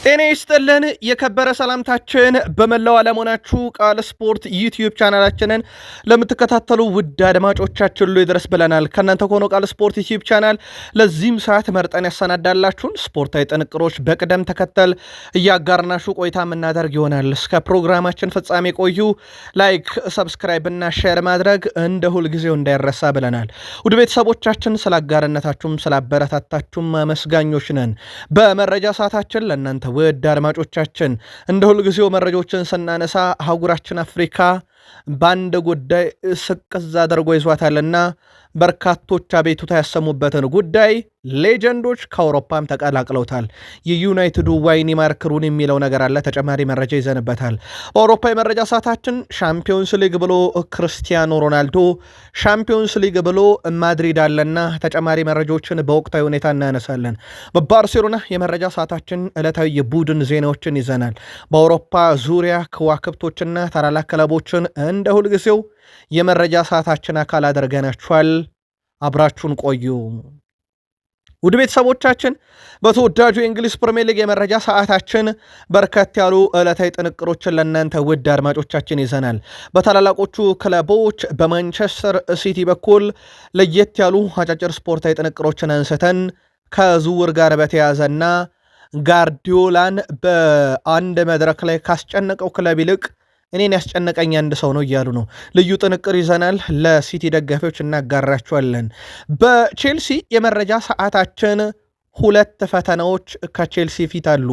ጤና ይስጥልን የከበረ ሰላምታችን በመላው ዓለም ሆናችሁ ቃል ስፖርት ዩቲዩብ ቻናላችንን ለምትከታተሉ ውድ አድማጮቻችን ሁሉ ይድረስ ብለናል። ከእናንተ ከሆነው ቃል ስፖርት ዩቲዩብ ቻናል ለዚህም ሰዓት መርጠን ያሰናዳላችሁን ስፖርታዊ ጥንቅሮች በቅደም ተከተል እያጋርናችሁ ቆይታ የምናደርግ ይሆናል። እስከ ፕሮግራማችን ፍጻሜ ቆዩ። ላይክ፣ ሰብስክራይብ እና ሼር ማድረግ እንደ ሁልጊዜው እንዳይረሳ ብለናል። ውድ ቤተሰቦቻችን ስላጋርነታችሁም ስላበረታታችሁም አመስጋኞች ነን። በመረጃ ሰዓታችን ለእናንተ ውድ አድማጮቻችን እንደ ሁልጊዜው መረጃዎችን ስናነሳ አህጉራችን አፍሪካ በአንድ ጉዳይ ስቅዝ አድርጎ ይዟታልና በርካቶች አቤቱታ ያሰሙበትን ጉዳይ ሌጀንዶች ከአውሮፓም ተቀላቅለውታል። የዩናይትዱ ዋይኒ ማርክ ሩኒ የሚለው ነገር አለ። ተጨማሪ መረጃ ይዘንበታል። በአውሮፓ የመረጃ ሰዓታችን ሻምፒዮንስ ሊግ ብሎ ክርስቲያኖ ሮናልዶ፣ ሻምፒዮንስ ሊግ ብሎ ማድሪድ አለና ተጨማሪ መረጃዎችን በወቅታዊ ሁኔታ እናነሳለን። በባርሴሎና የመረጃ ሰዓታችን ዕለታዊ የቡድን ዜናዎችን ይዘናል። በአውሮፓ ዙሪያ ከዋክብቶችና ታላላቅ ክለቦችን እንደ ሁልጊዜው የመረጃ ሰዓታችን አካል አድርገናችኋል። አብራችሁን ቆዩ። ውድ ቤተሰቦቻችን በተወዳጁ የእንግሊዝ ፕሪሚየር ሊግ የመረጃ ሰዓታችን በርከት ያሉ ዕለታዊ ጥንቅሮችን ለእናንተ ውድ አድማጮቻችን ይዘናል። በታላላቆቹ ክለቦች በማንቸስተር ሲቲ በኩል ለየት ያሉ አጫጭር ስፖርታዊ ጥንቅሮችን አንስተን ከዝውውር ጋር በተያዘና ጋርዲዮላን በአንድ መድረክ ላይ ካስጨነቀው ክለብ ይልቅ እኔን ያስጨነቀኝ አንድ ሰው ነው እያሉ ነው። ልዩ ጥንቅር ይዘናል። ለሲቲ ደጋፊዎች እናጋራቸዋለን። በቼልሲ የመረጃ ሰዓታችን ሁለት ፈተናዎች ከቼልሲ ፊት አሉ።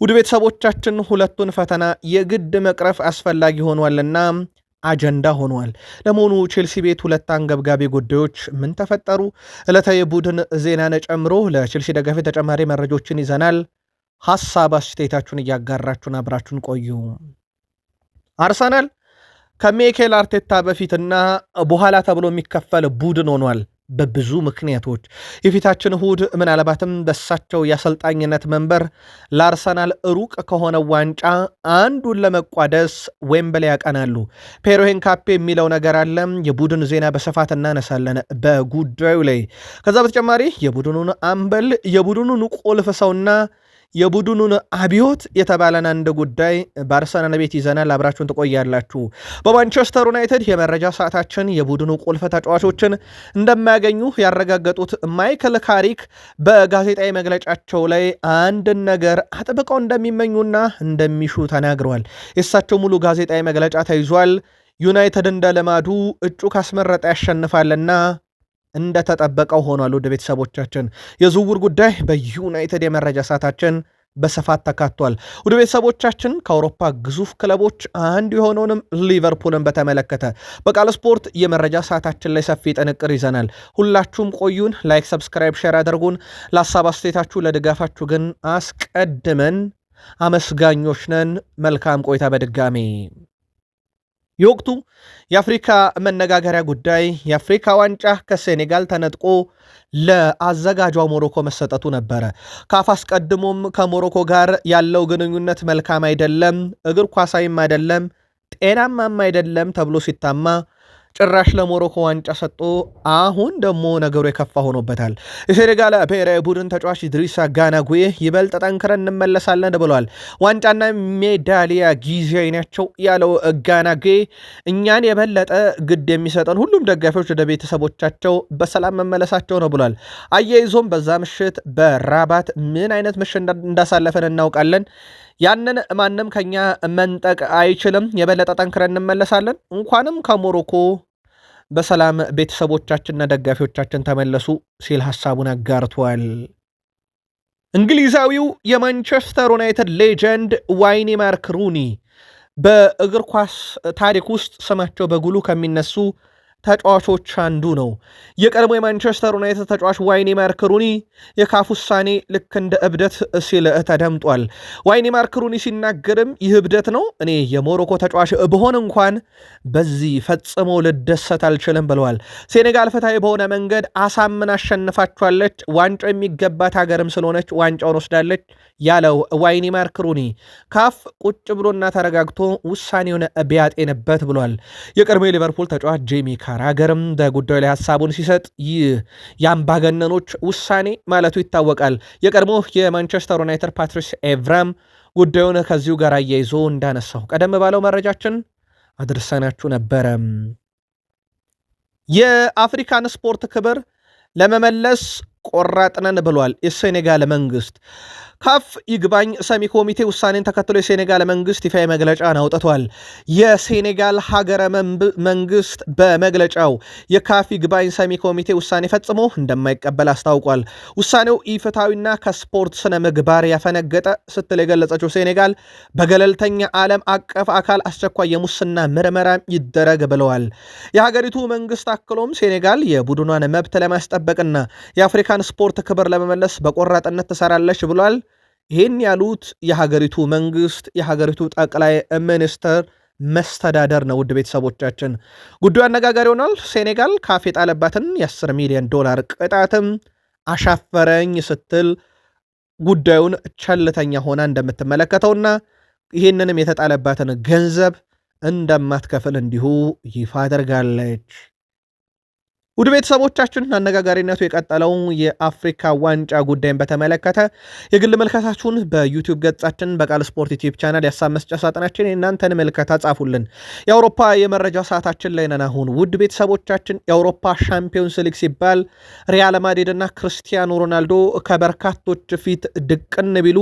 ውድ ቤተሰቦቻችን ሁለቱን ፈተና የግድ መቅረፍ አስፈላጊ ሆኗልና አጀንዳ ሆኗል። ለመሆኑ ቼልሲ ቤት ሁለት አንገብጋቢ ጉዳዮች ምን ተፈጠሩ? ዕለታዊ ቡድን ዜናን ጨምሮ ለቼልሲ ደጋፊ ተጨማሪ መረጃዎችን ይዘናል። ሐሳብ አስተያየታችሁን እያጋራችሁን አብራችሁን ቆዩ። አርሰናል ከሚኬል አርቴታ በፊትና በኋላ ተብሎ የሚከፈል ቡድን ሆኗል። በብዙ ምክንያቶች የፊታችን እሁድ ምናልባትም በሳቸው የአሰልጣኝነት መንበር ለአርሰናል ሩቅ ከሆነ ዋንጫ አንዱን ለመቋደስ ዌምብሌ ያቀናሉ። ፔሮሄን ካፔ የሚለው ነገር አለ። የቡድን ዜና በስፋት እናነሳለን በጉዳዩ ላይ። ከዛ በተጨማሪ የቡድኑን አምበል የቡድኑን ቁልፍ ሰውና የቡድኑን አብዮት የተባለን አንድ ጉዳይ በአርሰናል ቤት ይዘናል። አብራችሁን ትቆያላችሁ። በማንቸስተር ዩናይትድ የመረጃ ሰዓታችን የቡድኑ ቁልፍ ተጫዋቾችን እንደማያገኙ ያረጋገጡት ማይክል ካሪክ በጋዜጣዊ መግለጫቸው ላይ አንድን ነገር አጥብቀው እንደሚመኙና እንደሚሹ ተናግረዋል። የእሳቸው ሙሉ ጋዜጣዊ መግለጫ ተይዟል። ዩናይትድ እንደ ልማዱ እጩ ካስመረጠ ያሸንፋልና እንደተጠበቀው ሆኗል። ወደ ቤተሰቦቻችን የዝውውር ጉዳይ በዩናይትድ የመረጃ ሰዓታችን በስፋት ተካቷል። ወደ ቤተሰቦቻችን ከአውሮፓ ግዙፍ ክለቦች አንዱ የሆነውንም ሊቨርፑልን በተመለከተ በቃል ስፖርት የመረጃ ሰዓታችን ላይ ሰፊ ጥንቅር ይዘናል። ሁላችሁም ቆዩን። ላይክ፣ ሰብስክራይብ፣ ሼር አድርጉን። ለሀሳብ አስተያየታችሁ ለድጋፋችሁ ግን አስቀድመን አመስጋኞች ነን። መልካም ቆይታ በድጋሜ። የወቅቱ የአፍሪካ መነጋገሪያ ጉዳይ የአፍሪካ ዋንጫ ከሴኔጋል ተነጥቆ ለአዘጋጇ ሞሮኮ መሰጠቱ ነበረ። ካፍ አስቀድሞም ከሞሮኮ ጋር ያለው ግንኙነት መልካም አይደለም፣ እግር ኳሳዊም አይደለም፣ ጤናማም አይደለም ተብሎ ሲታማ ጭራሽ ለሞሮኮ ዋንጫ ሰጥቶ አሁን ደግሞ ነገሩ የከፋ ሆኖበታል። የሴኔጋል ብሔራዊ ቡድን ተጫዋች ኢድሪሳ ጋና ጉዬ ይበልጥ ጠንክረን እንመለሳለን ብለዋል። ዋንጫና ሜዳሊያ ጊዜያዊ ናቸው ያለው ጋና ጉዬ እኛን የበለጠ ግድ የሚሰጠን ሁሉም ደጋፊዎች ወደ ቤተሰቦቻቸው በሰላም መመለሳቸው ነው ብሏል። አያይዞም በዛ ምሽት በራባት ምን አይነት ምሽት እንዳሳለፈን እናውቃለን። ያንን ማንም ከኛ መንጠቅ አይችልም። የበለጠ ጠንክረን እንመለሳለን። እንኳንም ከሞሮኮ በሰላም ቤተሰቦቻችንና ደጋፊዎቻችን ተመለሱ ሲል ሐሳቡን አጋርቷል። እንግሊዛዊው የማንቸስተር ዩናይትድ ሌጀንድ ዋይኒ ማርክ ሩኒ በእግር ኳስ ታሪክ ውስጥ ስማቸው በጉሉ ከሚነሱ ተጫዋቾች አንዱ ነው። የቀድሞ የማንቸስተር ዩናይትድ ተጫዋች ዋይኒ ማርክ ሩኒ የካፍ ውሳኔ ልክ እንደ እብደት ሲል ተደምጧል። ዋይኒ ማርክ ሩኒ ሲናገርም ይህ እብደት ነው፣ እኔ የሞሮኮ ተጫዋች ብሆን እንኳን በዚህ ፈጽሞ ልደሰት አልችልም ብለዋል። ሴኔጋል ፍትሐዊ በሆነ መንገድ አሳምን አሸንፋችኋለች፣ ዋንጫው የሚገባት ሀገርም ስለሆነች ዋንጫውን ወስዳለች ያለው ዋይኒ ማርክ ሩኒ ካፍ ቁጭ ብሎና ተረጋግቶ ውሳኔውን ቢያጤንበት ብሏል። የቀድሞ የሊቨርፑል ተጫዋች ጄሚ ካራገርም በጉዳዩ ላይ ሐሳቡን ሲሰጥ ይህ የአምባገነኖች ውሳኔ ማለቱ ይታወቃል። የቀድሞ የማንቸስተር ዩናይትድ ፓትሪስ ኤቭራም ጉዳዩን ከዚሁ ጋር አያይዞ እንዳነሳው ቀደም ባለው መረጃችን አድርሰናችሁ ነበረ። የአፍሪካን ስፖርት ክብር ለመመለስ ቆራጥነን ብሏል የሴኔጋል መንግስት። ካፍ ይግባኝ ሰሚ ኮሚቴ ውሳኔን ተከትሎ የሴኔጋል መንግስት ይፋ መግለጫን አውጥቷል። የሴኔጋል ሀገረ መንግስት በመግለጫው የካፍ ይግባኝ ሰሚ ኮሚቴ ውሳኔ ፈጽሞ እንደማይቀበል አስታውቋል። ውሳኔው ኢፍትሐዊና ከስፖርት ስነ ምግባር ያፈነገጠ ስትል የገለጸችው ሴኔጋል በገለልተኛ ዓለም አቀፍ አካል አስቸኳይ የሙስና ምርመራ ይደረግ ብለዋል። የሀገሪቱ መንግስት አክሎም ሴኔጋል የቡድኗን መብት ለማስጠበቅና የአፍሪካን ስፖርት ክብር ለመመለስ በቆራጥነት ትሰራለች ብሏል። ይህን ያሉት የሀገሪቱ መንግስት የሀገሪቱ ጠቅላይ ሚኒስትር መስተዳደር ነው። ውድ ቤተሰቦቻችን ጉዳዩ አነጋጋሪ ሆኗል። ሴኔጋል ካፍ የጣለባትን የ10 ሚሊዮን ዶላር ቅጣትም አሻፈረኝ ስትል ጉዳዩን ቸልተኛ ሆና እንደምትመለከተውና ይህንንም የተጣለባትን ገንዘብ እንደማትከፍል እንዲሁ ይፋ አድርጋለች። ውድ ቤተሰቦቻችን አነጋጋሪነቱ የቀጠለው የአፍሪካ ዋንጫ ጉዳይን በተመለከተ የግል መልከታችሁን በዩቲዩብ ገጻችን በቃል ስፖርት ዩቲዩብ ቻናል የሀሳብ መስጫ ሳጥናችን የእናንተን መልከታ ጻፉልን። የአውሮፓ የመረጃ ሰዓታችን ላይ ነን። አሁን ውድ ቤተሰቦቻችን የአውሮፓ ሻምፒዮንስ ሊግ ሲባል ሪያል ማድሪድ እና ክርስቲያኖ ሮናልዶ ከበርካቶች ፊት ድቅን ቢሉ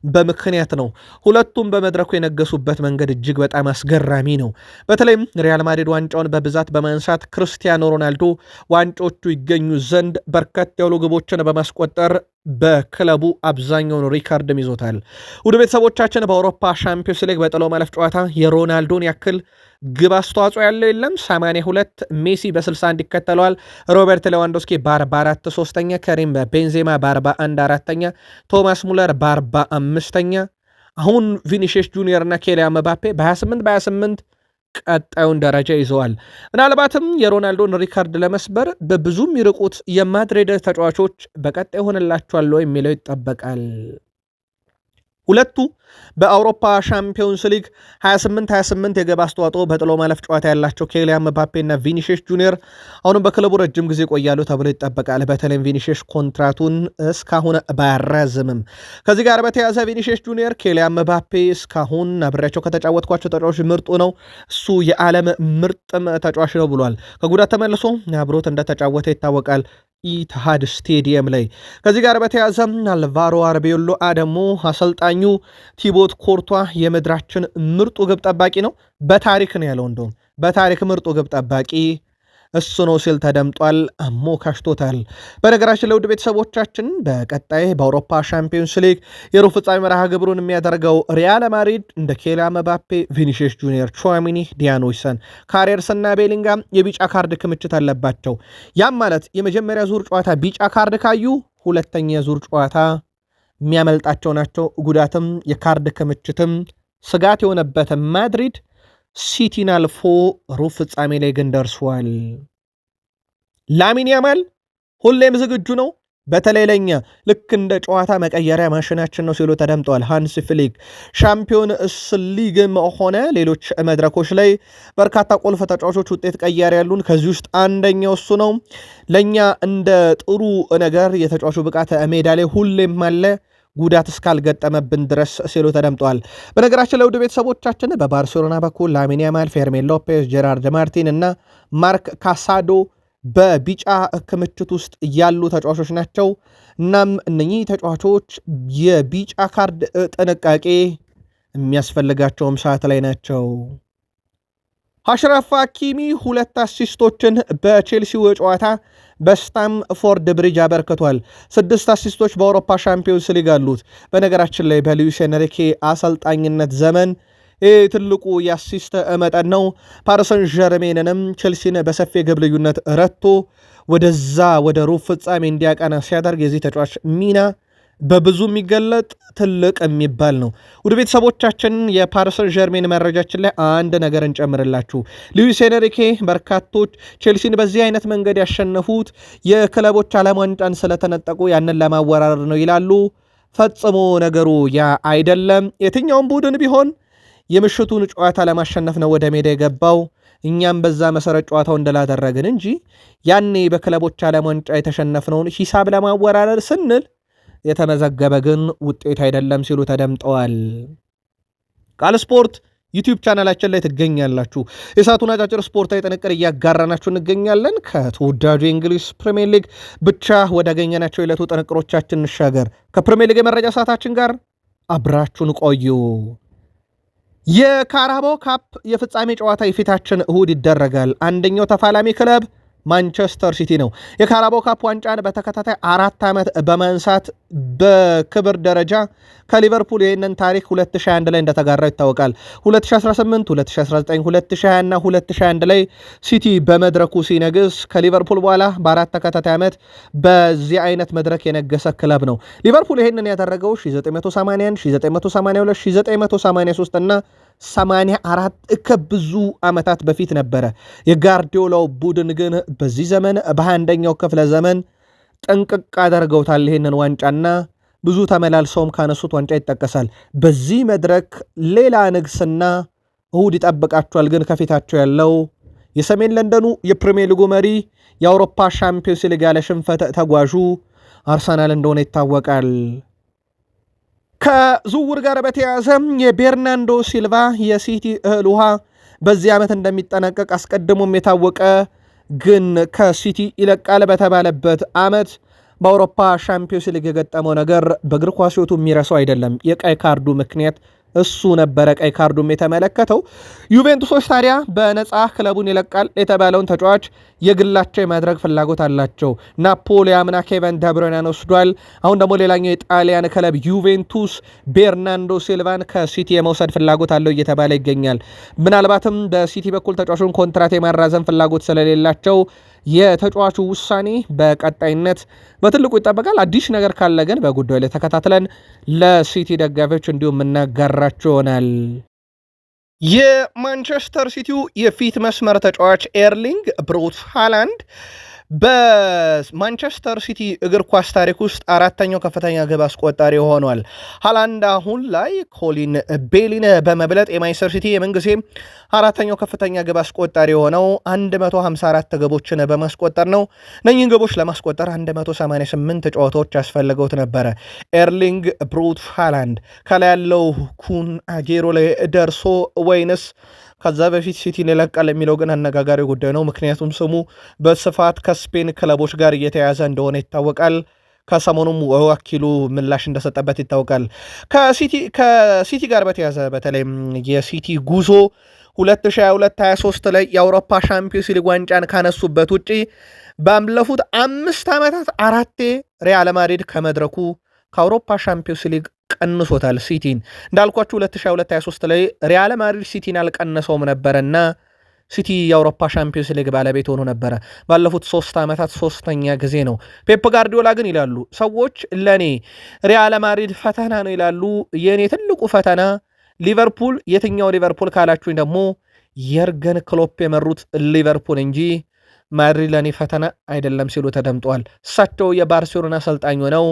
በምክንያት ነው። ሁለቱም በመድረኩ የነገሱበት መንገድ እጅግ በጣም አስገራሚ ነው። በተለይም ሪያል ማድሪድ ዋንጫውን በብዛት በማንሳት ክርስቲያኖ ሮናልዶ ዋንጮቹ ይገኙ ዘንድ በርከት ያሉ ግቦችን በማስቆጠር በክለቡ አብዛኛውን ሪካርድም ይዞታል። ውድ ቤተሰቦቻችን በአውሮፓ ሻምፒዮንስ ሊግ በጥሎ ማለፍ ጨዋታ የሮናልዶን ያክል ግብ አስተዋጽኦ ያለው የለም። 82 ሜሲ በ61 ይከተለዋል። ሮበርት ሌዋንዶስኪ በ44 ሶስተኛ፣ ከሪም ቤንዜማ በ41 አራተኛ፣ ቶማስ ሙለር በ45ኛ፣ አሁን ቪኒሺየስ ጁኒየር እና ኬሊያን ምባፔ በ28 ቀጣዩን ደረጃ ይዘዋል። ምናልባትም የሮናልዶን ሪካርድ ለመስበር በብዙ የሚርቁት የማድሪድ ተጫዋቾች በቀጣይ ሆንላቸዋል የሚለው ይጠበቃል። ሁለቱ በአውሮፓ ሻምፒዮንስ ሊግ 28 የግብ አስተዋጽኦ በጥሎ ማለፍ ጨዋታ ያላቸው ኬሊያን ምባፔ እና ቪኒሺየስ ጁኒየር አሁንም በክለቡ ረጅም ጊዜ ቆያሉ ተብሎ ይጠበቃል። በተለይም ቪኒሺየስ ኮንትራቱን እስካሁን ባያራዝምም ከዚህ ጋር በተያያዘ ቪኒሺየስ ጁኒየር ኬሊያን ምባፔ እስካሁን አብሬያቸው ከተጫወትኳቸው ተጫዋቾች ምርጡ ነው፣ እሱ የዓለም ምርጥም ተጫዋች ነው ብሏል። ከጉዳት ተመልሶ አብሮት እንደተጫወተ ይታወቃል ኢትሃድ ስቴዲየም ላይ። ከዚህ ጋር በተያያዘ አልቫሮ አርቤሎ ደግሞ አሰልጣኙ ቲቦት ኮርቷ የምድራችን ምርጡ ግብ ጠባቂ ነው በታሪክ ነው ያለው። እንደውም በታሪክ ምርጡ ግብ ጠባቂ እሱ ነው ሲል ተደምጧል። አሞካሽቶታል። በነገራችን ለውድ ቤተሰቦቻችን በቀጣይ በአውሮፓ ሻምፒዮንስ ሊግ የሩብ ፍጻሜ መርሃ ግብሩን የሚያደርገው ሪያል ማድሪድ እንደ ኬሊያን ምባፔ፣ ቪኒሺየስ ጁኒየር፣ ቹዋሚኒ፣ ዲያን ዊሰን፣ ካሬርስ እና ቤሊንጋም የቢጫ ካርድ ክምችት አለባቸው። ያም ማለት የመጀመሪያ ዙር ጨዋታ ቢጫ ካርድ ካዩ ሁለተኛ ዙር ጨዋታ የሚያመልጣቸው ናቸው። ጉዳትም የካርድ ክምችትም ስጋት የሆነበት ማድሪድ ሲቲን አልፎ ሩብ ፍጻሜ ላይ ግን ደርሷል። ላሚን ያማል ሁሌም ዝግጁ ነው፣ በተለይ ለኛ ልክ እንደ ጨዋታ መቀየሪያ ማሽናችን ነው ሲሉ ተደምጠዋል። ሃንስ ፍሊክ ሻምፒዮንስ ሊግም ሆነ ሌሎች መድረኮች ላይ በርካታ ቁልፍ ተጫዋቾች ውጤት ቀያሪ ያሉን፣ ከዚህ ውስጥ አንደኛው እሱ ነው። ለኛ እንደ ጥሩ ነገር የተጫዋቹ ብቃት ሜዳ ላይ ሁሌም አለ ጉዳት እስካልገጠመብን ድረስ ሲሉ ተደምጠዋል። በነገራችን ለውድ ቤተሰቦቻችን በባርሴሎና በኩል ላሚን ያማል፣ ፌርሚን ሎፔዝ፣ ጄራርድ ማርቲን እና ማርክ ካሳዶ በቢጫ ክምችት ውስጥ ያሉ ተጫዋቾች ናቸው። እናም እነኚህ ተጫዋቾች የቢጫ ካርድ ጥንቃቄ የሚያስፈልጋቸውም ሰዓት ላይ ናቸው። አሽራፍ ሐኪሚ 2 አሲስቶችን በቼልሲው ጨዋታ በስታምፎርድ ብሪጅ አበርክቷል። 6 አሲስቶች በአውሮፓ ሻምፒዮንስ ሊግ አሉት። በነገራችን ላይ በሉዊስ ኤንሪኬ አሰልጣኝነት ዘመን ትልቁ የአሲስት መጠን ነው። ፓሪሰን ዠርሜንንም ቼልሲን በሰፊ ግብ ልዩነት ረትቶ ወደዛ ወደ ሩብ ፍጻሜ እንዲያቀና ሲያደርግ የዚህ ተጫዋች ሚና በብዙ የሚገለጥ ትልቅ የሚባል ነው። ውድ ቤተሰቦቻችን የፓሪሰን ዠርሜን መረጃችን ላይ አንድ ነገር እንጨምርላችሁ። ሉዊስ ኤንሪኬ በርካቶች ቼልሲን በዚህ አይነት መንገድ ያሸነፉት የክለቦች ዓለም ዋንጫን ስለተነጠቁ ያንን ለማወራረድ ነው ይላሉ። ፈጽሞ ነገሩ ያ አይደለም። የትኛውም ቡድን ቢሆን የምሽቱን ጨዋታ ለማሸነፍ ነው ወደ ሜዳ የገባው። እኛም በዛ መሰረት ጨዋታው እንደላደረግን እንጂ ያኔ በክለቦች ዓለም ዋንጫ የተሸነፍነውን ሂሳብ ለማወራረድ ስንል የተመዘገበ ግን ውጤት አይደለም ሲሉ ተደምጠዋል። ቃል ስፖርት ዩቲዩብ ቻናላችን ላይ ትገኛላችሁ። የሰዓቱን አጫጭር ስፖርታዊ ጥንቅር እያጋራናችሁ እንገኛለን። ከተወዳጁ የእንግሊዝ ፕሪሚየር ሊግ ብቻ ወዳገኘናቸው የዕለቱ ጥንቅሮቻችን እንሻገር። ከፕሪሚየር ሊግ የመረጃ ሰዓታችን ጋር አብራችሁን ቆዩ። የካራባኦ ካፕ የፍጻሜ ጨዋታ የፊታችን እሁድ ይደረጋል። አንደኛው ተፋላሚ ክለብ ማንቸስተር ሲቲ ነው። የካራባኦ ካፕ ዋንጫን በተከታታይ 4 ዓመት በማንሳት በክብር ደረጃ ከሊቨርፑል ይህንን ታሪክ 2021 ላይ እንደተጋራው ይታወቃል። 2018፣ 2019፣ 2020 እና 2021 ላይ ሲቲ በመድረኩ ሲነግስ ከሊቨርፑል በኋላ በ4 ተከታታይ ዓመት በዚህ አይነት መድረክ የነገሰ ክለብ ነው። ሊቨርፑል ይህንን ያደረገው 1981፣ 1982፣ 1983 እና 84 ከብዙ ዓመታት በፊት ነበረ። የጋርዲዮላው ቡድን ግን በዚህ ዘመን በ21ኛው ክፍለ ዘመን ጠንቅቅ አደርገውታል ይህንን ዋንጫና ብዙ ተመላልሰውም ካነሱት ዋንጫ ይጠቀሳል። በዚህ መድረክ ሌላ ንግስና እሁድ ይጠብቃቸዋል። ግን ከፊታቸው ያለው የሰሜን ለንደኑ የፕሪሚየር ሊጉ መሪ የአውሮፓ ሻምፒዮንስ ሊግ ያለ ሽንፈት ተጓዡ አርሰናል እንደሆነ ይታወቃል። ከዝውውር ጋር በተያያዘ የቤርናንዶ ሲልቫ የሲቲ እህል ውሃ በዚህ ዓመት እንደሚጠናቀቅ አስቀድሞም የታወቀ ግን ከሲቲ ይለቃል በተባለበት ዓመት በአውሮፓ ሻምፒዮንስ ሊግ የገጠመው ነገር በእግር ኳስ ሕይወቱ የሚረሳው አይደለም። የቀይ ካርዱ ምክንያት እሱ ነበረ ቀይ ካርዱም የተመለከተው። ዩቬንቱሶች ታዲያ በነፃ ክለቡን ይለቃል የተባለውን ተጫዋች የግላቸው የማድረግ ፍላጎት አላቸው። ናፖሊ አምና ኬቨን ደብሮይናን ወስዷል። አሁን ደግሞ ሌላኛው የጣሊያን ክለብ ዩቬንቱስ ቤርናንዶ ሲልቫን ከሲቲ የመውሰድ ፍላጎት አለው እየተባለ ይገኛል። ምናልባትም በሲቲ በኩል ተጫዋቹን ኮንትራት የማራዘም ፍላጎት ስለሌላቸው የተጫዋቹ ውሳኔ በቀጣይነት በትልቁ ይጠበቃል። አዲስ ነገር ካለ ግን በጉዳዩ ላይ ተከታትለን ለሲቲ ደጋፊዎች እንዲሁም የምናጋራቸው ይሆናል። የማንቸስተር ሲቲው የፊት መስመር ተጫዋች ኤርሊንግ ብሮት ሃላንድ በማንቸስተር ሲቲ እግር ኳስ ታሪክ ውስጥ 4ኛው ከፍተኛ ግብ አስቆጣሪ ሆኗል። ሃላንድ አሁን ላይ ኮሊን ቤሊን በመብለጥ የማንቸስተር ሲቲ የምንጊዜም 4ኛው ከፍተኛ ግብ አስቆጣሪ የሆነው 154 ግቦችን በማስቆጠር ነው። እነኚህን ግቦች ለማስቆጠር 188 ጨዋታዎች ያስፈልገውት ነበረ። ኤርሊንግ ብሮት ሃላንድ ከላይ ያለው ኩን አጌሮ ላይ ደርሶ ወይንስ ከዛ በፊት ሲቲን ይለቃል የሚለው ግን አነጋጋሪ ጉዳይ ነው። ምክንያቱም ስሙ በስፋት ከስፔን ክለቦች ጋር እየተያዘ እንደሆነ ይታወቃል። ከሰሞኑም ወኪሉ ምላሽ እንደሰጠበት ይታወቃል። ከሲቲ ጋር በተያዘ በተለይም የሲቲ ጉዞ 2022-23 ላይ የአውሮፓ ሻምፒዮንስ ሊግ ዋንጫን ካነሱበት ውጪ ባለፉት 5 ዓመታት 4 ሪያል ማድሪድ ከመድረኩ ከአውሮፓ ሻምፒዮንስ ሊግ ቀንሶታል። ሲቲን እንዳልኳችሁ 2022-23 ላይ ሪያል ማድሪድ ሲቲን አልቀነሰውም ነበረና ሲቲ የአውሮፓ ሻምፒዮንስ ሊግ ባለቤት ሆኖ ነበረ። ባለፉት 3 ዓመታት 3ኛ ጊዜ ነው። ፔፕ ጋርዲዮላ ግን ይላሉ ሰዎች ለኔ ሪያል ማድሪድ ፈተና ነው ይላሉ። የኔ ትልቁ ፈተና ሊቨርፑል። የትኛው ሊቨርፑል ካላችሁኝ ደግሞ የርገን ክሎፕ የመሩት ሊቨርፑል እንጂ ማድሪድ ለኔ ፈተና አይደለም ሲሉ ተደምጧል። እሳቸው የባርሴሎና አሰልጣኝ ሆነው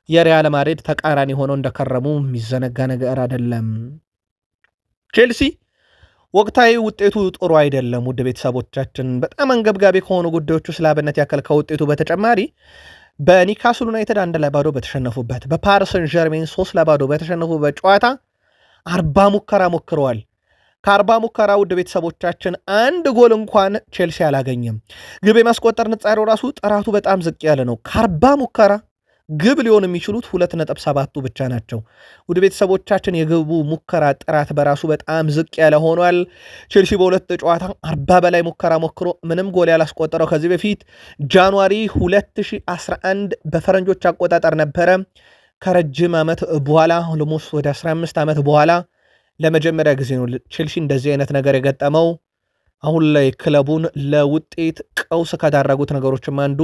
የሪያል ማድሪድ ተቃራኒ ሆነው እንደከረሙ የሚዘነጋ ነገር አይደለም። ቼልሲ ወቅታዊ ውጤቱ ጥሩ አይደለም። ውድ ቤተሰቦቻችን በጣም አንገብጋቢ ከሆኑ ጉዳዮቹ ስላብነት ያክል ከውጤቱ በተጨማሪ በኒካስል ዩናይትድ 1-0 በተሸነፉበት፣ በፓሪስ ሰን ዠርሜን 3-0 በተሸነፉበት ጨዋታ 40 ሙከራ ሞክረዋል። ከ40 ሙከራ ውድ ቤተሰቦቻችን 1 ጎል እንኳን ቼልሲ አላገኘም። ግብ የማስቆጠር ንጻሬው ራሱ ጥራቱ በጣም ዝቅ ያለ ነው። ከ40 ሙከራ ግብ ሊሆን የሚችሉት 2.7 ብቻ ናቸው። ውድ ቤተሰቦቻችን የግቡ ሙከራ ጥራት በራሱ በጣም ዝቅ ያለ ሆኗል። ቼልሲ በሁለት ጨዋታ 40 በላይ ሙከራ ሞክሮ ምንም ጎል ያላስቆጠረው ከዚህ በፊት ጃንዋሪ 2011 በፈረንጆች አቆጣጠር ነበረ። ከረጅም ዓመት በኋላ ኦልሞስት ወደ 15 ዓመት በኋላ ለመጀመሪያ ጊዜ ነው ቼልሲ እንደዚህ አይነት ነገር የገጠመው። አሁን ላይ ክለቡን ለውጤት ቀውስ ከዳረጉት ነገሮችም አንዱ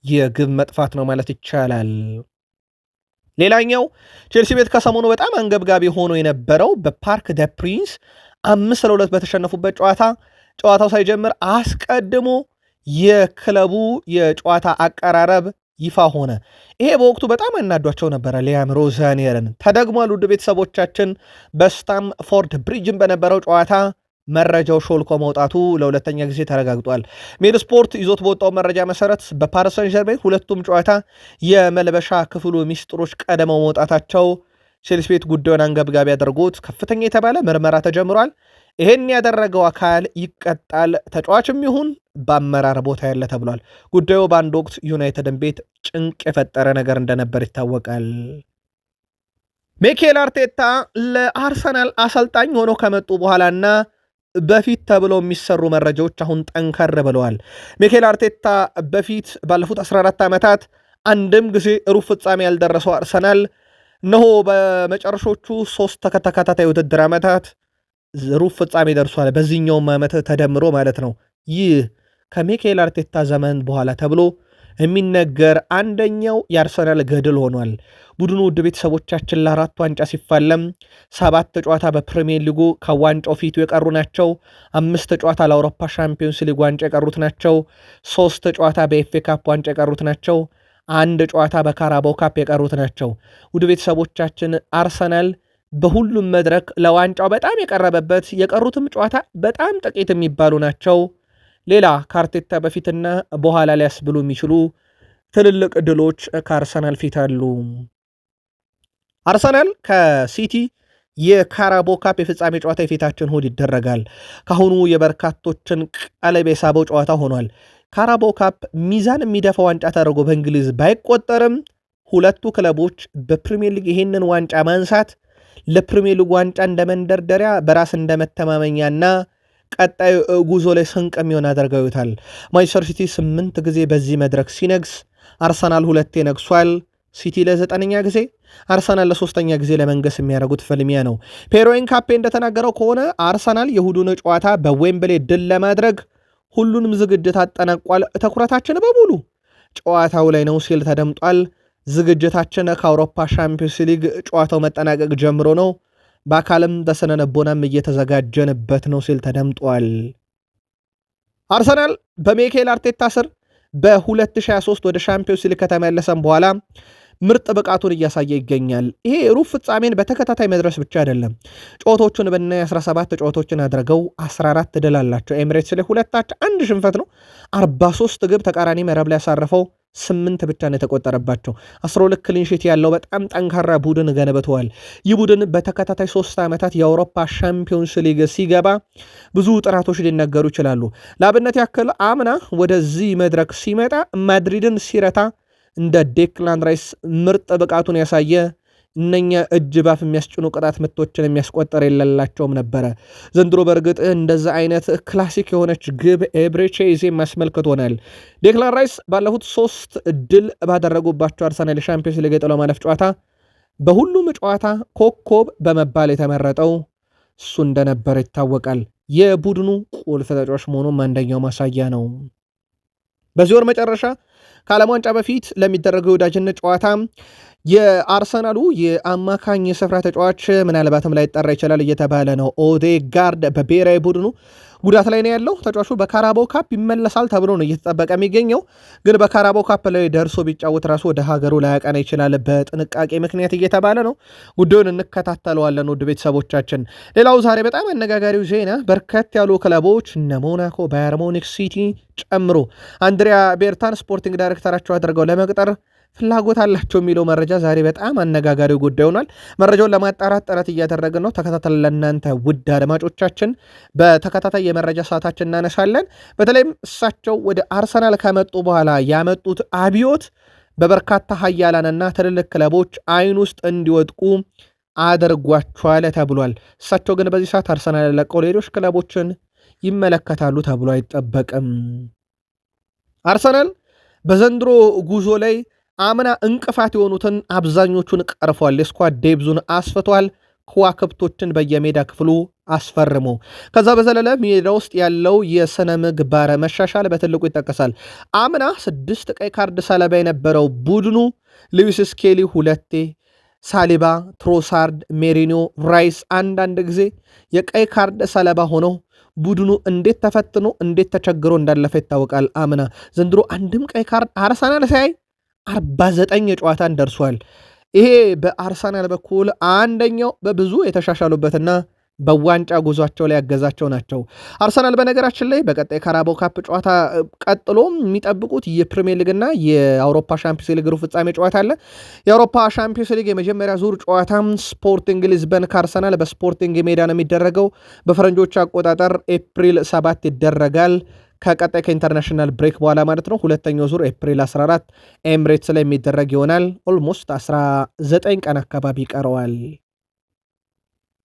የግብ መጥፋት ነው ማለት ይቻላል። ሌላኛው ቼልሲ ቤት ከሰሞኑ በጣም አንገብጋቢ ሆኖ የነበረው በፓርክ ደ ፕሪንስ 5-2 በተሸነፉበት ጨዋታው ሳይጀምር አስቀድሞ የክለቡ የጨዋታ አቀራረብ ይፋ ሆነ። ይሄ በወቅቱ በጣም ያናዷቸው ነበረ ሊያም ሮዛኔርን። ተደግሟል ውድ ቤተሰቦቻችን በስታምፎርድ ብሪጅን በነበረው ጨዋታ መረጃው ሾልኮ መውጣቱ ለሁለተኛ ጊዜ ተረጋግጧል። ሜል ስፖርት ይዞት በወጣው መረጃ መሰረት በፓሪስ ሰን ዠርሜን ሁለቱም ጨዋታ የመልበሻ ክፍሉ ሚስጥሮች ቀደመው መውጣታቸው ቼልሲ ቤት ጉዳዩን አንገብጋቢ ያደርጉት ከፍተኛ የተባለ ምርመራ ተጀምሯል። ይሄን ያደረገው አካል ይቀጣል፣ ተጫዋችም ይሁን በአመራር ቦታ ያለ ተብሏል። ጉዳዩ በአንድ ወቅት ዩናይትድን ቤት ጭንቅ የፈጠረ ነገር እንደነበር ይታወቃል። ሚኬል አርቴታ ለአርሰናል አሰልጣኝ ሆኖ ከመጡ በኋላና በፊት ተብለው የሚሰሩ መረጃዎች አሁን ጠንከር ብለዋል። ሚኬል አርቴታ በፊት ባለፉት 14 ዓመታት አንድም ጊዜ ሩብ ፍጻሜ ያልደረሰው አርሰናል እነሆ በመጨረሾቹ 3 ተከታታይ ውድድር ዓመታት ሩብ ፍጻሜ ደርሷል። በዚህኛውም ዓመት ተደምሮ ማለት ነው። ይህ ከሚኬል አርቴታ ዘመን በኋላ ተብሎ የሚነገር አንደኛው የአርሰናል ገድል ሆኗል። ቡድኑ ውድ ቤተሰቦቻችን ለ4 ዋንጫ ሲፋለም 7 ጨዋታ በፕሪሚየር ሊጉ ከዋንጫው ፊቱ የቀሩ ናቸው። 5 ጨዋታ ለአውሮፓ ሻምፒዮንስ ሊግ ዋንጫ የቀሩት ናቸው። 3 ጨዋታ በኤፍኤ ካፕ ዋንጫ የቀሩት ናቸው። 1 ጨዋታ በካራባው ካፕ የቀሩት ናቸው። ውድ ቤተሰቦቻችን አርሰናል በሁሉም መድረክ ለዋንጫው በጣም የቀረበበት የቀሩትም ጨዋታ በጣም ጥቂት የሚባሉ ናቸው። ሌላ ከአርቴታ በፊትና በኋላ ሊያስብሉ የሚችሉ ትልልቅ ድሎች ከአርሰናል ፊት አሉ። አርሰናል ከሲቲ የካራቦ ካፕ የፍጻሜ ጨዋታ የፊታችን እሁድ ይደረጋል። ካሁኑ የበርካቶችን ቀለብ የሳበው ጨዋታ ሆኗል። ካራቦ ካፕ ሚዛን የሚደፋ ዋንጫ ተደርጎ በእንግሊዝ ባይቆጠርም ሁለቱ ክለቦች በፕሪሚየር ሊግ ይሄንን ዋንጫ ማንሳት ለፕሪሚየር ሊግ ዋንጫ እንደ መንደርደሪያ በራስ እንደመተማመኛና ቀጣዩ ጉዞ ላይ ስንቅ የሚሆን አድርገውታል። ማንቸስተር ሲቲ 8 ጊዜ በዚህ መድረክ ሲነግስ አርሰናል 2 ነግሷል። ሲቲ ለ9ኛ ጊዜ አርሰናል ለ3ኛ ጊዜ ለመንገስ የሚያደርጉት ፍልሚያ ነው። ፔሮ ኤንካፔ እንደተናገረው ከሆነ አርሰናል የእሁዱን ጨዋታ በዌምብሌ ድል ለማድረግ ሁሉንም ዝግጅት አጠናቋል። ትኩረታችን በሙሉ ጨዋታው ላይ ነው ሲል ተደምጧል። ዝግጅታችን ከአውሮፓ ሻምፒዮንስ ሊግ ጨዋታው መጠናቀቅ ጀምሮ ነው፣ በአካልም በስነልቦናም እየተዘጋጀንበት ነው ሲል ተደምጧል። አርሰናል በሚኬል አርቴታ ስር በ2023 ወደ ሻምፒዮንስ ሊግ ከተመለሰም በኋላ ምርጥ ብቃቱን እያሳየ ይገኛል። ይሄ ሩብ ፍጻሜን በተከታታይ መድረስ ብቻ አይደለም። ጨዋታዎቹን ብናይ 17 ጨዋታዎችን አድርገው 14 ድል አላቸው። ኤሚሬትስ ላይ 2-1 ሽንፈት ነው። 43 ግብ ተቃራኒ መረብ ላይ ያሳረፈው 8 ብቻ ነው የተቆጠረባቸው። 12 ክሊንሺት ያለው በጣም ጠንካራ ቡድን ገንብተዋል። ይህ ቡድን በተከታታይ 3 ዓመታት የአውሮፓ ሻምፒዮንስ ሊግ ሲገባ ብዙ ጥራቶች ሊነገሩ ይችላሉ። ለአብነት ያክል አምና ወደዚህ መድረክ ሲመጣ ማድሪድን ሲረታ እንደ ዴክላን ራይስ ምርጥ ብቃቱን ያሳየ እነኛ እጅ ባፍ የሚያስጭኑ ቅጣት ምቶችን የሚያስቆጠር የሌላቸውም ነበረ። ዘንድሮ በእርግጥ እንደዛ አይነት ክላሲክ የሆነች ግብ ኤብሬቼዜ ማስመልክቶናል። ዴክላን ራይስ ባለፉት 3 ድል ባደረጉባቸው አርሰናል ሻምፒዮንስ ሊግ የጥሎ ማለፍ ጨዋታ በሁሉም ጨዋታ ኮከብ በመባል የተመረጠው እሱ እንደነበረ ይታወቃል። የቡድኑ ቁልፍ ተጫዋች መሆኑም አንደኛው ማሳያ ነው። በዚህ ወር መጨረሻ ከዓለም ዋንጫ በፊት ለሚደረገው የወዳጅነት ጨዋታ የአርሰናሉ የአማካኝ ስፍራ ተጫዋች ምናልባትም ላይ ጠራ ይችላል እየተባለ ነው። ኦዴጋርድ በብሔራዊ ቡድኑ ጉዳት ላይ ነው ያለው። ተጫዋቹ በካራባው ካፕ ይመለሳል ተብሎ ነው እየተጠበቀ የሚገኘው። ግን በካራባው ካፕ ላይ ደርሶ ቢጫወት ራሱ ወደ ሀገሩ ላያቀና ይችላል በጥንቃቄ ምክንያት እየተባለ ነው። ጉዳዩን እንከታተለዋለን ውድ ቤተሰቦቻችን። ሌላው ዛሬ በጣም አነጋጋሪው ዜና በርከት ያሉ ክለቦች እነ ሞናኮ፣ ባየር ሙኒክ፣ ሲቲ ጨምሮ አንድሪያ ቤርታን ስፖርቲንግ ዳይሬክተራቸው አድርገው ለመቅጠር ፍላጎት አላቸው የሚለው መረጃ ዛሬ በጣም አነጋጋሪው ጉዳይ ሆኗል። መረጃውን ለማጣራት ጥረት እያደረግን ነው። ተከታተል ለእናንተ ውድ አድማጮቻችን በተከታታይ የመረጃ ሰዓታችን እናነሳለን። በተለይም እሳቸው ወደ አርሰናል ከመጡ በኋላ ያመጡት አብዮት በበርካታ ሀያላንና ትልልቅ ክለቦች አይን ውስጥ እንዲወድቁ አድርጓቸዋል ተብሏል። እሳቸው ግን በዚህ ሰዓት አርሰናል ለቀው ሌሎች ክለቦችን ይመለከታሉ ተብሎ አይጠበቅም። አርሰናል በዘንድሮ ጉዞ ላይ አምና እንቅፋት የሆኑትን አብዛኞቹን ቀርፏል። የስኳድ ዴብዙን አስፍቷል። ከዋክብቶችን በየሜዳ ክፍሉ አስፈርሞ ከዛ በዘለለ ሜዳ ውስጥ ያለው የስነ ምግባር መሻሻል በትልቁ ይጠቀሳል። አምና 6 ቀይ ካርድ ሰለባ የነበረው ቡድኑ ሉዊስ ስኬሊ 2፣ ሳሊባ፣ ትሮሳርድ፣ ሜሪኖ፣ ራይስ አንዳንድ ጊዜ የቀይ ካርድ ሰለባ ሆነው ቡድኑ እንዴት ተፈትኖ እንዴት ተቸግሮ እንዳለፈ ይታወቃል። አምና ዘንድሮ አንድም ቀይ ካርድ አርሰናል ሳይ 49 ጨዋታን ደርሷል። ይሄ በአርሰናል በኩል አንደኛው በብዙ የተሻሻሉበትና በዋንጫ ጉዟቸው ላይ ያገዛቸው ናቸው። አርሰናል በነገራችን ላይ በቀጣይ ካራባው ካፕ ጨዋታ ቀጥሎ የሚጠብቁት የፕሪሚየር ሊግ እና የአውሮፓ ሻምፒዮንስ ሊግ ሩብ ፍጻሜ ጨዋታ አለ። የአውሮፓ ሻምፒዮንስ ሊግ የመጀመሪያ ዙር ጨዋታ ስፖርቲንግ ሊዝበን ከአርሰናል በስፖርቲንግ ሜዳ ነው የሚደረገው። በፈረንጆች አቆጣጠር ኤፕሪል 7 ይደረጋል። ከቀጣይ ከኢንተርናሽናል ብሬክ በኋላ ማለት ነው። ሁለተኛው ዙር ኤፕሪል 14 ኤምሬትስ ላይ የሚደረግ ይሆናል። ኦልሞስት 19 ቀን አካባቢ ይቀረዋል።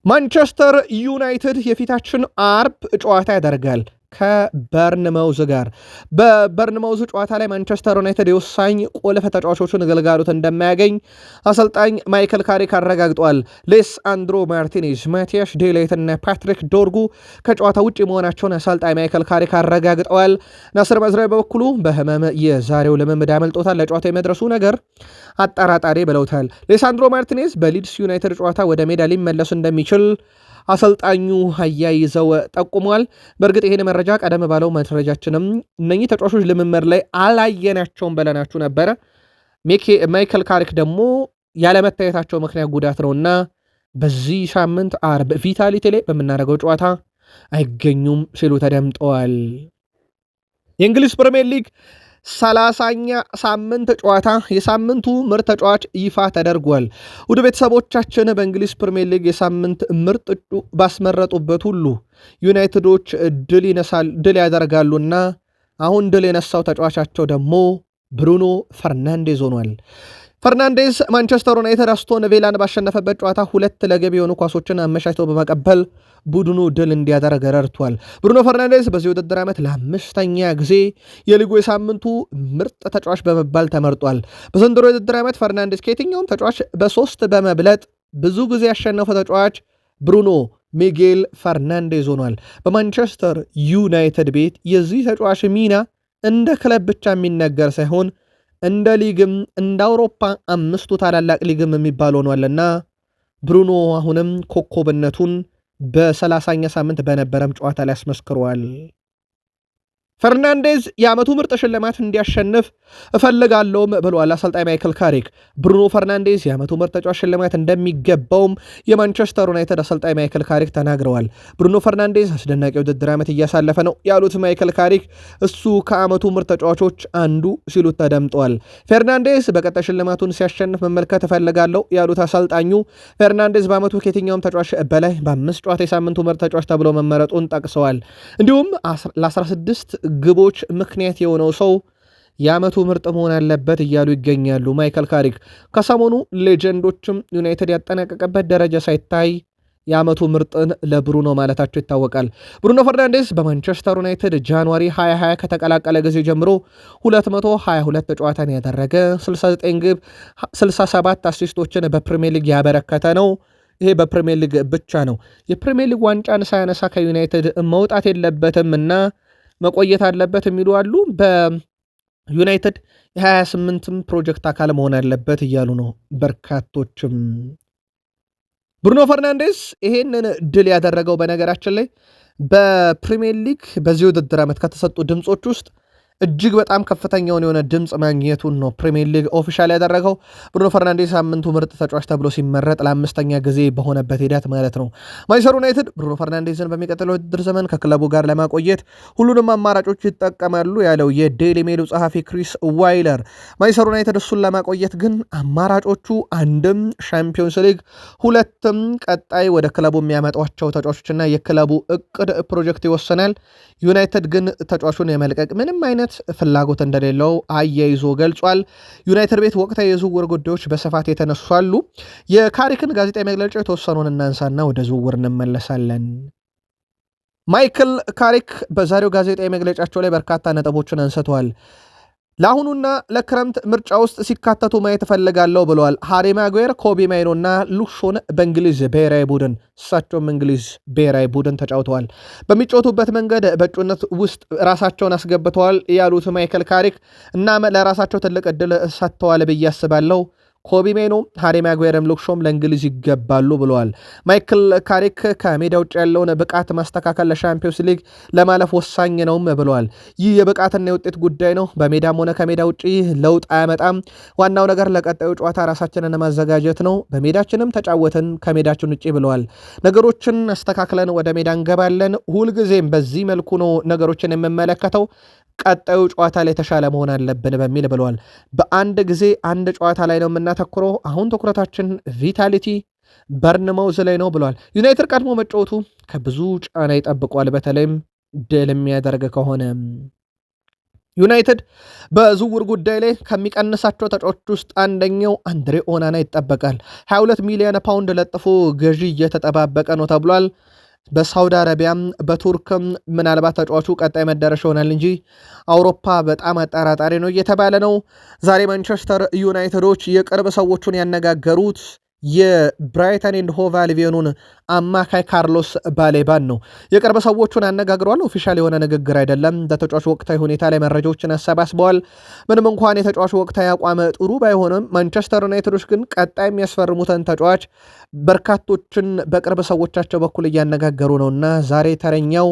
ማንቸስተር ዩናይትድ የፊታችን አርብ ጨዋታ ያደርጋል ከበርንማውዝ ጋር። በበርንማውዝ ጨዋታ ላይ ማንቸስተር ዩናይትድ የወሳኝ ቁልፍ ተጫዋቾችን ግልጋሎት እንደማያገኝ አሰልጣኝ ማይክል ካሪክ አረጋግጧል። ሌሳንድሮ ማርቲኔዝ፣ ማቲያስ ዴላይት እና ፓትሪክ ዶርጉ ከጨዋታ ውጭ መሆናቸውን አሰልጣኝ ማይክል ካሪክ አረጋግጠዋል። ናስር መዝራዊ በበኩሉ በህመም የዛሬው ልምምድ አመልጦታል፣ ለጨዋታ የመድረሱ ነገር አጠራጣሪ ብለውታል። ሌሳንድሮ ማርቲኔዝ በሊድስ ዩናይትድ ጨዋታ ወደ ሜዳ ሊመለሱ እንደሚችል አሰልጣኙ አያይዘው ጠቁሟል። በእርግጥ ይህን መረጃ ቀደም ባለው መረጃችንም እነኚህ ተጫዋቾች ልምምድ ላይ አላየናቸውም ብለናችሁ ነበረ። ማይክል ካሪክ ደግሞ ያለመታየታቸው ምክንያት ጉዳት ነውና በዚህ ሳምንት አርብ ቪታሊቲ ላይ በምናደርገው ጨዋታ አይገኙም ሲሉ ተደምጠዋል። የእንግሊዝ ፕሪሚየር ሊግ 30ኛ ሳምንት ጨዋታ የሳምንቱ ምርጥ ተጫዋች ይፋ ተደርጓል። ውድ ቤተሰቦቻችን በእንግሊዝ ፕሪሚየር ሊግ የሳምንት ምርጥ እጩ ባስመረጡበት ሁሉ ዩናይትዶች ድል ያደርጋሉና አሁን ድል የነሳው ተጫዋቻቸው ደግሞ ብሩኖ ፈርናንዴዝ ሆኗል። ፈርናንዴዝ ማንቸስተር ዩናይትድ አስቶን ቪላን ባሸነፈበት ጨዋታ 2 ለገቢ የሆኑ ኳሶችን አመቻችቶ በመቀበል ቡድኑ ድል እንዲያደርግ ረድቷል። ብሩኖ ፈርናንዴዝ በዚህ ውድድር ዓመት ለ5ኛ ጊዜ የሊጉ የሳምንቱ ምርጥ ተጫዋች በመባል ተመርጧል። በዘንድሮ የውድድር ዓመት ፈርናንዴዝ ከየትኛውም ተጫዋች በ3 በመብለጥ ብዙ ጊዜ ያሸነፈው ተጫዋች ብሩኖ ሚጌል ፈርናንዴዝ ሆኗል። በማንቸስተር ዩናይትድ ቤት የዚህ ተጫዋች ሚና እንደ ክለብ ብቻ የሚነገር ሳይሆን እንደ ሊግም እንደ አውሮፓ 5ቱ ታላላቅ ሊግም የሚባል ሆኗልና ብሩኖ አሁንም ኮከብነቱን በ30ኛ ሳምንት በነበረም ጨዋታ ላይ አስመስክሯል። ፈርናንዴዝ የዓመቱ ምርጥ ሽልማት እንዲያሸንፍ እፈልጋለሁም ብሏል አሰልጣኝ ማይክል ካሪክ። ብሩኖ ፈርናንዴዝ የዓመቱ ምርጥ ተጫዋች ሽልማት እንደሚገባውም የማንቸስተር ዩናይትድ አሰልጣኝ ማይክል ካሪክ ተናግረዋል። ብሩኖ ፈርናንዴዝ አስደናቂ ውድድር ዓመት እያሳለፈ ነው ያሉት ማይክል ካሪክ እሱ ከዓመቱ ምርጥ ተጫዋቾች አንዱ ሲሉት ተደምጠዋል። ፈርናንዴዝ በቀጣይ ሽልማቱን ሲያሸንፍ መመልከት እፈልጋለሁ ያሉት አሰልጣኙ ፈርናንዴዝ በዓመቱ ከየትኛውም ተጫዋች በላይ በ5 ጨዋታ የሳምንቱ ምርጥ ተጫዋች ተብሎ መመረጡን ጠቅሰዋል። እንዲሁም ለ16 ግቦች ምክንያት የሆነው ሰው የዓመቱ ምርጥ መሆን አለበት እያሉ ይገኛሉ ማይክል ካሪክ። ከሰሞኑ ሌጀንዶችም ዩናይትድ ያጠናቀቀበት ደረጃ ሳይታይ የዓመቱ ምርጥን ለብሩኖ ማለታቸው ይታወቃል። ብሩኖ ፈርናንዴዝ በማንቸስተር ዩናይትድ ጃንዋሪ 2020 ከተቀላቀለ ጊዜ ጀምሮ 222 ጨዋታን ያደረገ 69 ግብ 67 አሲስቶችን በፕሪሚየር ሊግ ያበረከተ ነው። ይሄ በፕሪሚየር ሊግ ብቻ ነው። የፕሪሚየር ሊግ ዋንጫን ሳያነሳ ከዩናይትድ መውጣት የለበትም እና መቆየት አለበት የሚሉ አሉ። በዩናይትድ የ28ም ፕሮጀክት አካል መሆን አለበት እያሉ ነው በርካቶችም። ብሩኖ ፈርናንዴዝ ይሄንን ድል ያደረገው በነገራችን ላይ በፕሪሚየር ሊግ በዚህ ውድድር ዓመት ከተሰጡ ድምፆች ውስጥ እጅግ በጣም ከፍተኛውን የሆነ ድምፅ ማግኘቱን ነው ፕሪሚየር ሊግ ኦፊሻል ያደረገው። ብሩኖ ፈርናንዴዝ ሳምንቱ ምርጥ ተጫዋች ተብሎ ሲመረጥ ለ5ኛ ጊዜ በሆነበት ሂደት ማለት ነው። ማንቸስተር ዩናይትድ ብሩኖ ፈርናንዴዝን በሚቀጥለው ውድድር ዘመን ከክለቡ ጋር ለማቆየት ሁሉንም አማራጮች ይጠቀማሉ ያለው የዴይሊ ሜሉ ጸሐፊ ክሪስ ዋይለር፣ ማንቸስተር ዩናይትድ እሱን ለማቆየት ግን አማራጮቹ አንድም ሻምፒዮንስ ሊግ፣ ሁለትም ቀጣይ ወደ ክለቡ የሚያመጧቸው ተጫዋቾችና የክለቡ እቅድ ፕሮጀክት ይወሰናል። ዩናይትድ ግን ተጫዋቹን የመልቀቅ ምንም አይነት ፍላጎት እንደሌለው አያይዞ ገልጿል። ዩናይትድ ቤት ወቅታዊ የዝውውር ጉዳዮች በስፋት የተነሷሉ። የካሪክን ጋዜጣዊ መግለጫ የተወሰኑን እናንሳና ወደ ዝውውር እንመለሳለን። ማይክል ካሪክ በዛሬው ጋዜጣዊ መግለጫቸው ላይ በርካታ ነጥቦችን አንስተዋል። ለአሁኑና ለክረምት ምርጫ ውስጥ ሲካተቱ ማየት እፈልጋለሁ ብለዋል። ሃሪ ማጓየር፣ ኮቢ ማይኖ እና ሉክሾን በእንግሊዝ ብሔራዊ ቡድን እሳቸውም እንግሊዝ ብሔራዊ ቡድን ተጫውተዋል። በሚጫወቱበት መንገድ በእጩነት ውስጥ ራሳቸውን አስገብተዋል ያሉት ማይክል ካሪክ እናም ለራሳቸው ትልቅ ዕድል ሰጥተዋል ብዬ አስባለሁ። ኮቢ ሜኖ፣ ሃሪ ማጓየርም ሉክሾም ለእንግሊዝ ይገባሉ ብለዋል። ማይክል ካሪክ ከሜዳ ውጭ ያለውን ብቃት ማስተካከል ለሻምፒዮንስ ሊግ ለማለፍ ወሳኝ ነውም ብለዋል። ይህ የብቃትና የውጤት ጉዳይ ነው። በሜዳም ሆነ ከሜዳ ውጭ ለውጥ አያመጣም። ዋናው ነገር ለቀጣዩ ጨዋታ ራሳችንን ማዘጋጀት ነው። በሜዳችንም ተጫወትን ከሜዳችን ውጭ ብለዋል። ነገሮችን አስተካክለን ወደ ሜዳ እንገባለን። ሁልጊዜም በዚህ መልኩ ነው ነገሮችን የምመለከተው። ቀጣዩ ጨዋታ ላይ የተሻለ መሆን አለብን በሚል ብለዋል። በአንድ ጊዜ አንድ ጨዋታ ላይ ነው የምናተኩረው። አሁን ትኩረታችን ቪታሊቲ በርንማውዝ ላይ ነው ብለዋል። ዩናይትድ ቀድሞ መጫወቱ ከብዙ ጫና ይጠብቋል፣ በተለይም ድል የሚያደርግ ከሆነ። ዩናይትድ በዝውውር ጉዳይ ላይ ከሚቀንሳቸው ተጫዋቾች ውስጥ አንደኛው አንድሬ ኦናና ይጠበቃል። 22 ሚሊዮን ፓውንድ ለጥፎ ገዢ እየተጠባበቀ ነው ተብሏል። በሳውዲ አረቢያም በቱርክም ምናልባት ተጫዋቹ ቀጣይ መዳረሻ ይሆናል እንጂ አውሮፓ በጣም አጠራጣሪ ነው እየተባለ ነው። ዛሬ ማንቸስተር ዩናይትዶች የቅርብ ሰዎቹን ያነጋገሩት የብራይተን ኤንድ ሆቭ አልቢዮኑን አማካይ ካርሎስ ባሌባን ነው። የቅርብ ሰዎቹን አነጋግረዋል። ኦፊሻል የሆነ ንግግር አይደለም። በተጫዋቹ ወቅታዊ ሁኔታ ላይ መረጃዎችን አሰባስበዋል። ምንም እንኳን የተጫዋቹ ወቅታዊ አቋም ጥሩ ባይሆንም ማንቸስተር ዩናይትዶች ግን ቀጣይ የሚያስፈርሙትን ተጫዋች በርካቶችን በቅርብ ሰዎቻቸው በኩል እያነጋገሩ ነውና ዛሬ ተረኛው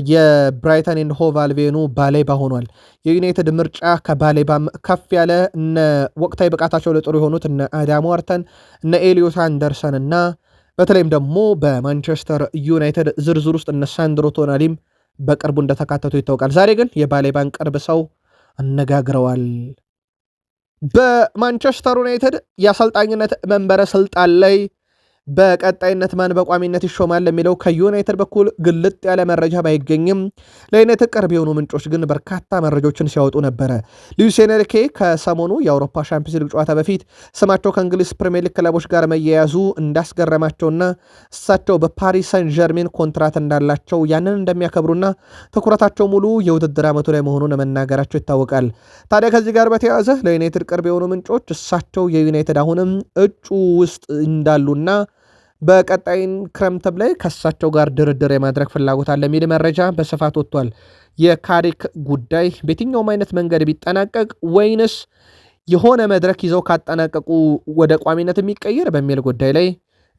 የብራይተን ኤንድ ሆቭ አልቢዮኑ ባሌባ ሆኗል። የዩናይትድ ምርጫ ከባሌባም ከፍ ያለ እነ ወቅታዊ ብቃታቸው ለጥሩ የሆኑት እነ አዳም ዋርተን እነ ኤሊዮት አንደርሰን እና በተለይም ደግሞ በማንቸስተር ዩናይትድ ዝርዝር ውስጥ እነ ሳንድሮ ቶናሊም በቅርቡ እንደተካተቱ ይታወቃል። ዛሬ ግን የባሌባን ቅርብ ሰው አነጋግረዋል። በማንቸስተር ዩናይትድ የአሰልጣኝነት መንበረ ስልጣን ላይ በቀጣይነት ማን በቋሚነት ይሾማል የሚለው ከዩናይትድ በኩል ግልጥ ያለ መረጃ ባይገኝም ለዩናይትድ ቅርብ የሆኑ ምንጮች ግን በርካታ መረጃዎችን ሲያወጡ ነበረ። ሉዊስ ኤንሪኬ ከሰሞኑ የአውሮፓ ሻምፒዮንስ ሊግ ጨዋታ በፊት ስማቸው ከእንግሊዝ ፕሪሚየር ሊግ ክለቦች ጋር መያያዙ እንዳስገረማቸውና እሳቸው በፓሪስ ሰን ጀርሜን ኮንትራት እንዳላቸው ያንን እንደሚያከብሩና ትኩረታቸው ሙሉ የውድድር ዓመቱ ላይ መሆኑን መናገራቸው ይታወቃል። ታዲያ ከዚህ ጋር በተያያዘ ለዩናይትድ ቅርብ የሆኑ ምንጮች እሳቸው የዩናይትድ አሁንም እጩ ውስጥ እንዳሉና በቀጣይን ክረምት ላይ ከእሳቸው ጋር ድርድር የማድረግ ፍላጎት አለ የሚል መረጃ በስፋት ወጥቷል። የካሪክ ጉዳይ በየትኛውም አይነት መንገድ ቢጠናቀቅ ወይንስ የሆነ መድረክ ይዘው ካጠናቀቁ ወደ ቋሚነት የሚቀየር በሚል ጉዳይ ላይ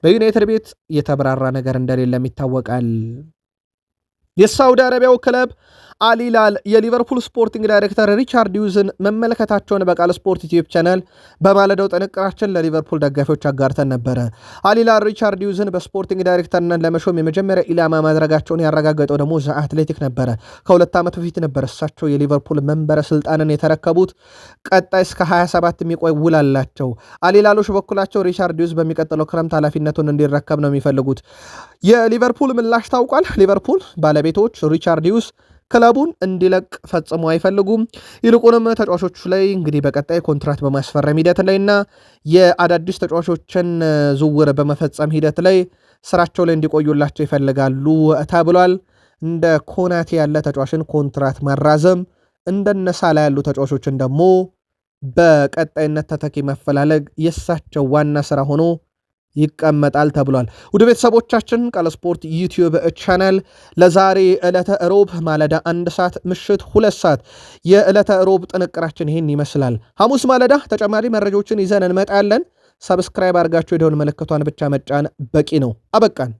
በዩናይትድ ቤት የተብራራ ነገር እንደሌለም ይታወቃል። የሳውዲ አረቢያው ክለብ አልሂላል የሊቨርፑል ስፖርቲንግ ዳይሬክተር ሪቻርድ ሂውዝን መመልከታቸውን በቃል ስፖርት ዩቲዩብ ቻናል በማለዳው ጥንቅራችን ለሊቨርፑል ደጋፊዎች አጋርተን ነበረ። አልሂላል ሪቻርድ ሂውዝን በስፖርቲንግ ዳይሬክተርነት ለመሾም የመጀመሪያ ኢላማ ማድረጋቸውን ያረጋገጠው ደግሞ ዘ አትሌቲክ ነበረ። ከ2 ዓመት በፊት ነበር እሳቸው የሊቨርፑል መንበረ ስልጣንን የተረከቡት። ቀጣይ እስከ 27 የሚቆይ ውል አላቸው። አልሂላሎች በኩላቸው ሪቻርድ ሂውዝ በሚቀጥለው ክረምት ኃላፊነቱን እንዲረከብ ነው የሚፈልጉት። የሊቨርፑል ምላሽ ታውቋል። ሊቨርፑል ባለቤቶች ሪቻርድ ሂውዝ ክለቡን እንዲለቅ ፈጽሞ አይፈልጉም። ይልቁንም ተጫዋቾቹ ላይ እንግዲህ በቀጣይ ኮንትራት በማስፈረም ሂደት ላይ እና የአዳዲስ ተጫዋቾችን ዝውውር በመፈጸም ሂደት ላይ ስራቸው ላይ እንዲቆዩላቸው ይፈልጋሉ ተብሏል። እንደ ኮናቴ ያለ ተጫዋችን ኮንትራት ማራዘም፣ እንደነ ሳላ ያሉ ተጫዋቾችን ደግሞ በቀጣይነት ተተኪ መፈላለግ የእሳቸው ዋና ስራ ሆኖ ይቀመጣል ተብሏል። ወደ ቤተሰቦቻችን ቃል ስፖርት ዩቲዩብ ቻናል ለዛሬ ዕለተ ሮብ ማለዳ 1 ሰዓት ምሽት 2 ሰዓት የዕለተ ሮብ ጥንቅራችን ይህን ይመስላል። ሐሙስ ማለዳ ተጨማሪ መረጃዎችን ይዘን እንመጣለን። ሰብስክራይብ አድርጋችሁ የደወል ምልክቷን ብቻ መጫን በቂ ነው። አበቃን።